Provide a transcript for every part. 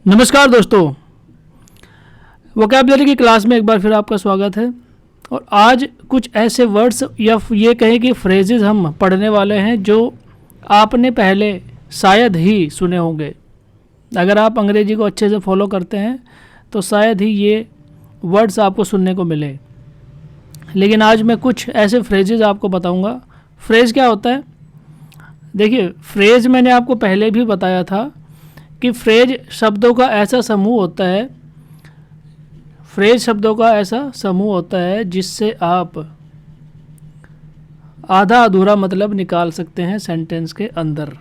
नमस्कार दोस्तों, वोकैबुलरी की क्लास में एक बार फिर आपका स्वागत है। और आज कुछ ऐसे वर्ड्स या ये कहें कि फ्रेजेस हम पढ़ने वाले हैं जो आपने पहले शायद ही सुने होंगे। अगर आप अंग्रेजी को अच्छे से फॉलो करते हैं तो शायद ही ये वर्ड्स आपको सुनने को मिले। लेकिन आज मैं कुछ ऐसे फ्रेजेस आपको बताऊंगा। फ्रेज क्या होता है? देखिए, फ्रेज मैंने आपको पहले भी बताया था कि फ्रेज शब्दों का ऐसा समूह होता है, फ्रेज शब्दों का ऐसा समूह होता है जिससे आप आधा अधूरा मतलब निकाल सकते हैं सेंटेंस के अंदर।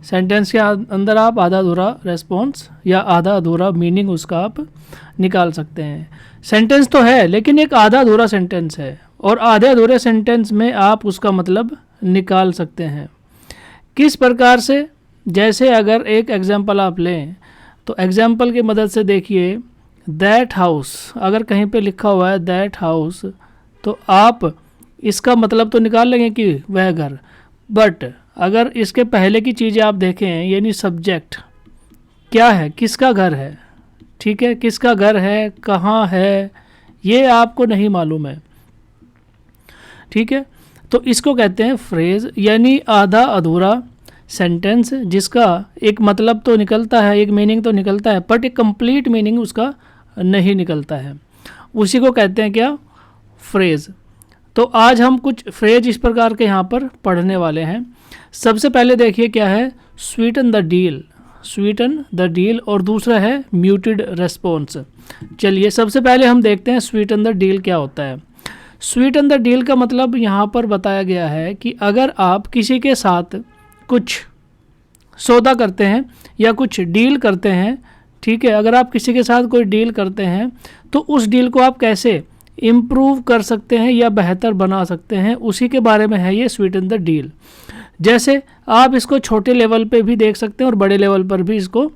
सेंटेंस के अंदर आप आधा अधूरा रेस्पॉन्स या आधा अधूरा मीनिंग उसका आप निकाल सकते हैं। सेंटेंस तो है लेकिन एक आधा अधूरा सेंटेंस है, और आधे अधूरे सेंटेंस में आप उसका मतलब निकाल सकते हैं। किस प्रकार से? जैसे अगर एक एग्जाम्पल आप लें तो एग्जाम्पल की मदद से देखिए, दैट हाउस, अगर कहीं पे लिखा हुआ है दैट हाउस तो आप इसका मतलब तो निकाल लेंगे कि वह घर। बट अगर इसके पहले की चीज़ें आप देखें, यानी सब्जेक्ट क्या है, किसका घर है, ठीक है, किसका घर है, कहाँ है, ये आपको नहीं मालूम है, ठीक है। तो इसको कहते हैं फ्रेज, यानी आधा अधूरा सेंटेंस जिसका एक मतलब तो निकलता है, एक मीनिंग तो निकलता है, बट एक कंप्लीट मीनिंग उसका नहीं निकलता है। उसी को कहते हैं क्या? फ्रेज। तो आज हम कुछ फ्रेज इस प्रकार के यहाँ पर पढ़ने वाले हैं। सबसे पहले देखिए क्या है, sweeten the deal, sweeten the deal, और दूसरा है म्यूटेड रेस्पॉन्स। चलिए सबसे पहले हम देखते हैं स्वीटन द डील क्या होता है। स्वीटन द डील का मतलब यहाँ पर बताया गया है कि अगर आप किसी के साथ कुछ सौदा करते हैं या कुछ डील करते हैं, ठीक है, अगर आप किसी के साथ कोई डील करते हैं तो उस डील को आप कैसे इम्प्रूव कर सकते हैं या बेहतर बना सकते हैं, उसी के बारे में है ये स्वीटन द डील। जैसे आप इसको छोटे लेवल पे भी देख सकते हैं और बड़े लेवल पर भी इसको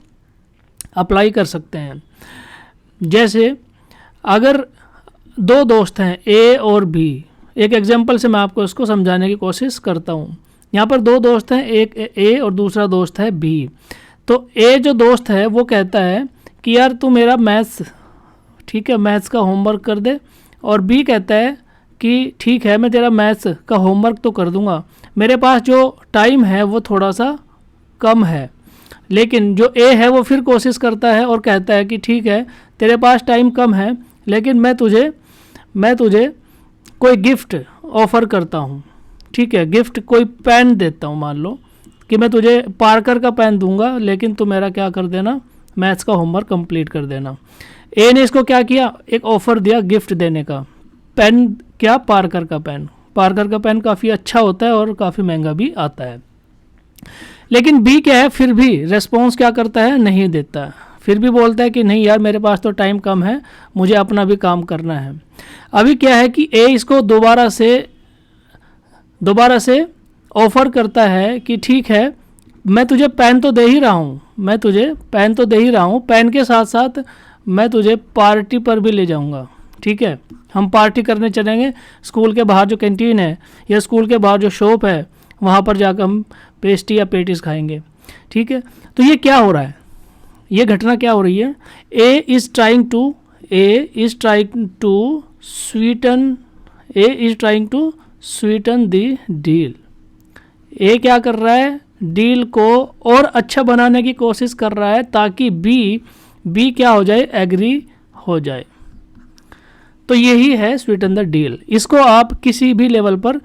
अप्लाई कर सकते हैं। जैसे अगर दो दोस्त हैं ए और बी, एक एग्जांपल से मैं आपको इसको समझाने की कोशिश करता हूँ। यहाँ पर दो दोस्त हैं, एक ए और दूसरा दोस्त है बी। तो ए जो दोस्त है वो कहता है कि यार तू मेरा मैथ्स, ठीक है, मैथ्स का होमवर्क कर दे, और बी कहता है कि ठीक है मैं तेरा मैथ्स का होमवर्क तो कर दूंगा, मेरे पास जो टाइम है वो थोड़ा सा कम है। लेकिन जो ए है वो फिर कोशिश करता है और कहता है कि ठीक है तेरे पास टाइम कम है, लेकिन मैं तुझे कोई गिफ्ट ऑफ़र करता हूँ, ठीक है, गिफ्ट कोई पेन देता हूँ। मान लो कि मैं तुझे पार्कर का पेन दूंगा, लेकिन तू मेरा क्या कर देना, मैथ्स का होमवर्क कंप्लीट कर देना। ए ने इसको क्या किया, एक ऑफ़र दिया गिफ्ट देने का। पेन क्या? पार्कर का पेन। पार्कर का पेन काफ़ी अच्छा होता है और काफ़ी महंगा भी आता है। लेकिन बी क्या है, फिर भी रेस्पॉन्स क्या करता है, नहीं देता, फिर भी बोलता है कि नहीं यार मेरे पास तो टाइम कम है, मुझे अपना भी काम करना है। अभी क्या है कि ए इसको दोबारा से ऑफ़र करता है कि ठीक है मैं तुझे पेन तो दे ही रहा हूँ, मैं तुझे पेन तो दे ही रहा हूँ, पेन के साथ साथ मैं तुझे पार्टी पर भी ले जाऊँगा, ठीक है, हम पार्टी करने चलेंगे, स्कूल के बाहर जो कैंटीन है या स्कूल के बाहर जो शॉप है वहाँ पर जाकर हम पेस्ट्री या पेटीज खाएंगे, ठीक है। तो ये क्या हो रहा है, ये घटना क्या हो रही है, A is trying to sweeten the deal. A क्या कर रहा है, डील को और अच्छा बनाने की कोशिश कर रहा है ताकि बी क्या हो जाए, एग्री हो जाए। तो यही है स्वीटन द डील। इसको आप किसी भी लेवल पर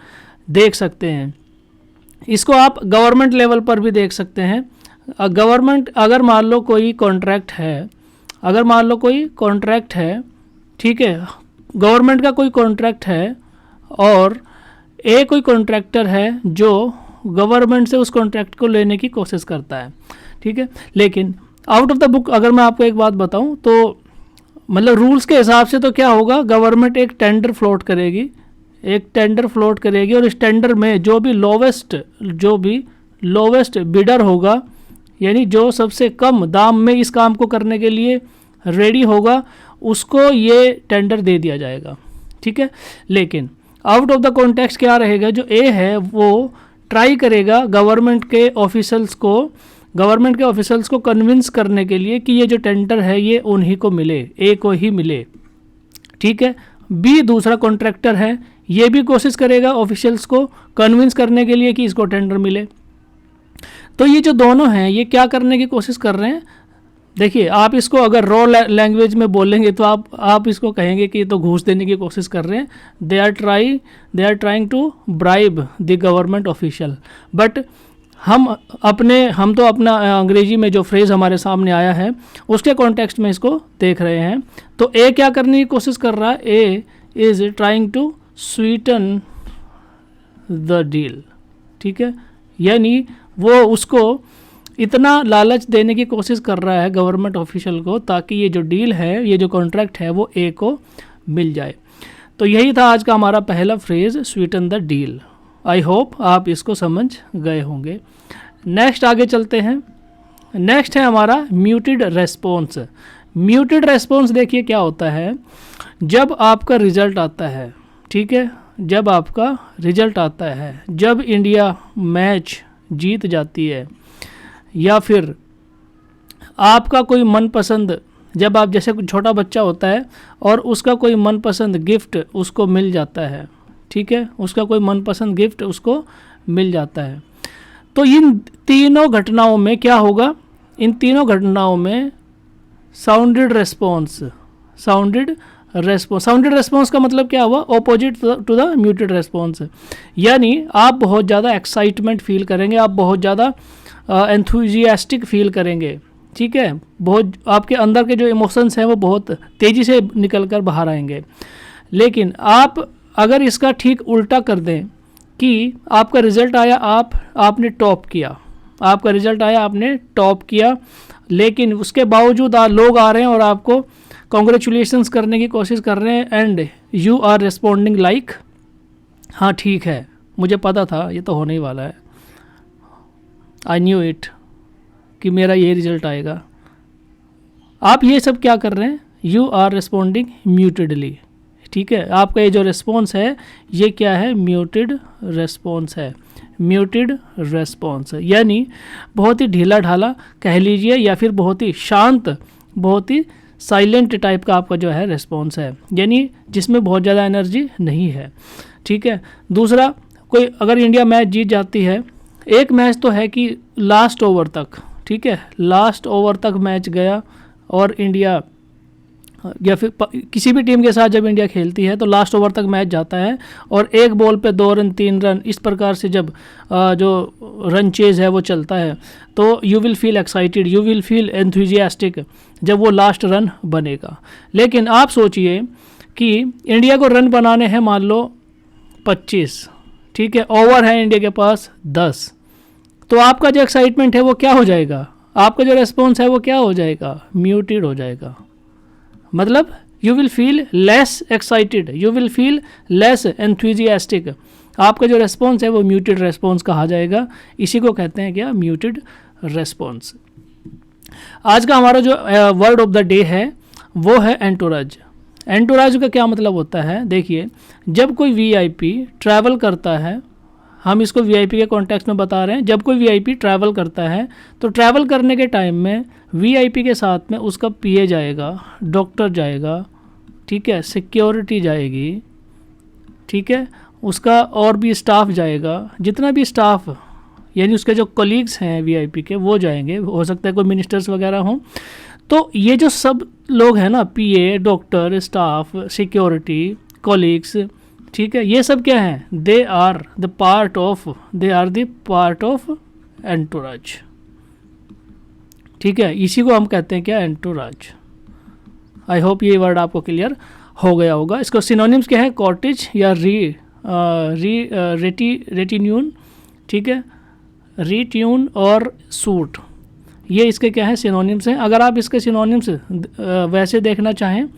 देख सकते हैं, इसको आप गवर्नमेंट लेवल पर भी देख सकते हैं। गवर्नमेंट अगर मान लो कोई कॉन्ट्रैक्ट है, ठीक है, गवर्नमेंट का कोई कॉन्ट्रैक्ट है और ए कोई कॉन्ट्रैक्टर है जो गवर्नमेंट से उस कॉन्ट्रैक्ट को लेने की कोशिश करता है, ठीक है। लेकिन आउट ऑफ द बुक अगर मैं आपको एक बात बताऊं तो मतलब रूल्स के हिसाब से तो क्या होगा, गवर्नमेंट एक टेंडर फ्लोट करेगी और इस टेंडर में जो भी लोवेस्ट बिडर होगा, यानी जो सबसे कम दाम में इस काम को करने के लिए रेडी होगा, उसको ये टेंडर दे दिया जाएगा, ठीक है। लेकिन आउट ऑफ द कॉन्टेक्स्ट क्या रहेगा, जो ए है वो ट्राई करेगा गवर्नमेंट के ऑफिसल्स को गवर्नमेंट के ऑफिसर्स को कन्विंस करने के लिए कि ये जो टेंडर है ये उन्हीं को मिले, ए को ही मिले, ठीक है। बी दूसरा कॉन्ट्रैक्टर है, ये भी कोशिश करेगा ऑफिशियल्स को कन्विंस करने के लिए कि इसको टेंडर मिले। तो ये जो दोनों हैं ये क्या करने की कोशिश कर रहे हैं, देखिए आप इसको अगर रॉ लैंग्वेज में बोलेंगे तो आप इसको कहेंगे कि ये तो घूस देने की कोशिश कर रहे हैं। They are trying to bribe the government official. But हम तो अपना अंग्रेजी में जो फ्रेज़ हमारे सामने आया है उसके कॉन्टेक्स्ट में इसको देख रहे हैं। तो ए क्या करने की कोशिश कर रहा है, A is trying to sweeten the deal, ठीक है। यानी वो उसको इतना लालच देने की कोशिश कर रहा है गवर्नमेंट ऑफिशियल को ताकि ये जो डील है, ये जो कॉन्ट्रैक्ट है वो ए को मिल जाए। तो यही था आज का हमारा पहला phrase, Sutton the deal. I hope आप इसको समझ गए होंगे। नेक्स्ट आगे चलते हैं। नेक्स्ट है हमारा म्यूटेड रेस्पॉन्स। म्यूटेड रेस्पॉन्स देखिए क्या होता है, जब आपका रिजल्ट आता है, ठीक है, जब आपका रिजल्ट आता है, जब इंडिया मैच जीत जाती है या फिर आपका कोई मनपसंद, जब आप जैसे कोई छोटा बच्चा होता है और उसका कोई मनपसंद गिफ्ट उसको मिल जाता है, ठीक है, उसका कोई मनपसंद गिफ्ट उसको मिल जाता है, तो इन तीनों घटनाओं में क्या होगा, इन तीनों घटनाओं में साउंडेड रेस्पॉन्स का मतलब क्या हुआ, opposite to the muted response. यानी आप बहुत ज़्यादा एक्साइटमेंट फील करेंगे, आप बहुत ज़्यादा एंथुजियास्टिक फील करेंगे, ठीक है, बहुत आपके अंदर के जो इमोशंस हैं वो बहुत तेज़ी से निकल कर बाहर आएंगे। लेकिन आप अगर इसका ठीक उल्टा कर दें कि आपका रिज़ल्ट आया, आपने टॉप किया, आपका रिज़ल्ट आया, आपने टॉप किया, लेकिन उसके बावजूद लोग आ रहे हैं और आपको कॉन्ग्रेचुलेशंस करने की कोशिश कर रहे हैं and you are responding like, हाँ ठीक है, मुझे पता था ये तो होने ही वाला है, आई न्यू इट कि मेरा ये रिज़ल्ट आएगा। आप ये सब क्या कर रहे हैं, यू आर रिस्पॉन्डिंग म्यूटेडली, ठीक है। आपका ये जो रिस्पॉन्स है ये क्या है, म्यूटेड रिस्पॉन्स है, म्यूटेड रिस्पॉन्स, यानी बहुत ही ढीला ढाला कह लीजिए या फिर बहुत ही शांत, बहुत ही साइलेंट टाइप का आपका जो है रिस्पॉन्स है, यानी जिसमें बहुत ज़्यादा एनर्जी नहीं है, ठीक है। दूसरा, कोई अगर इंडिया मैच जीत जाती है, एक मैच तो है कि लास्ट ओवर तक, ठीक है, लास्ट ओवर तक मैच गया और इंडिया या फिर किसी भी टीम के साथ जब इंडिया खेलती है तो लास्ट ओवर तक मैच जाता है और एक बॉल पे 2 रन 3 रन इस प्रकार से जब जो रन चेज है वो चलता है, तो you will feel excited, you will feel enthusiastic जब वो लास्ट रन बनेगा। लेकिन आप सोचिए कि इंडिया को रन बनाने हैं मान लो 25, ठीक है, ओवर है इंडिया के पास 10, तो आपका जो एक्साइटमेंट है वो क्या हो जाएगा, आपका जो रेस्पॉन्स है वो क्या हो जाएगा, म्यूटेड हो जाएगा। मतलब you will feel less excited, you will feel less enthusiastic, आपका जो रेस्पॉन्स है वो म्यूटेड रेस्पॉन्स कहा जाएगा। इसी को कहते हैं क्या, म्यूटेड रेस्पॉन्स। आज का हमारा जो वर्ड ऑफ द डे है वो है एंटोराज। एंटोराज का क्या मतलब होता है, देखिए जब कोई वीआईपी ट्रैवल करता है, हम इसको वीआईपी के कॉन्टेक्स्ट में बता रहे हैं, जब कोई वीआईपी ट्रैवल करता है तो ट्रैवल करने के टाइम में वीआईपी के साथ में उसका पीए जाएगा, डॉक्टर जाएगा, ठीक है, सिक्योरिटी जाएगी, ठीक है, उसका और भी स्टाफ जाएगा, जितना भी स्टाफ यानी उसके जो कलीग्स हैं वीआईपी के वो जाएंगे, हो सकता है कोई मिनिस्टर्स वगैरह हों। तो ये जो सब लोग हैं ना, PA, doctor, staff, security, colleagues, ठीक है, ये सब क्या हैं, they are the part of entourage, ठीक है, इसी को हम कहते हैं क्या, एंटोराज। आई होप ये वर्ड आपको क्लियर हो गया होगा। इसको सिनोनिम्स क्या है, कॉटेज या रेटिन्यून, ठीक है, रीट्यून और सूट, ये इसके क्या है, सिनोनिम्स हैं। अगर आप इसके सिनोनिम्स वैसे देखना चाहें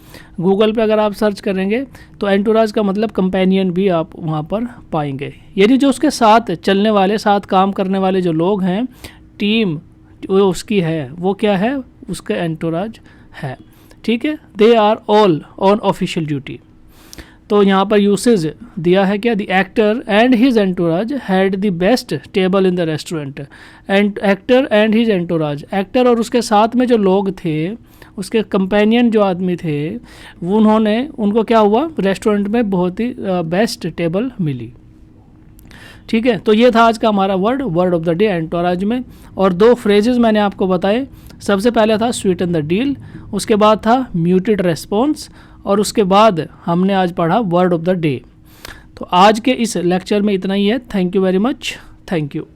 गूगल पे अगर आप सर्च करेंगे तो एंटोराज का मतलब कंपेनियन भी आप वहाँ पर पाएंगे, यानी जो उसके साथ चलने वाले, साथ काम करने वाले जो लोग हैं, टीम वो उसकी है, वो क्या है, उसका एंटोराज है, ठीक है। They are all on official duty. तो यहाँ पर यूसेज दिया है क्या, the actor and his entourage had the best table in the restaurant. And actor and his entourage, actor और उसके साथ में जो लोग थे, उसके कंपेनियन जो आदमी थे, उनको क्या हुआ, रेस्टोरेंट में बहुत ही बेस्ट टेबल मिली। ठीक है, तो ये था आज का हमारा वर्ड ऑफ द डे एंटोराज में। और 2 फ्रेजेस मैंने आपको बताए। सबसे पहले था स्वीटन द डील, उसके बाद था म्यूटेड रेस्पॉन्स, और उसके बाद हमने आज पढ़ा वर्ड ऑफ द डे। तो आज के इस लेक्चर में इतना ही है। Thank you very much. Thank you.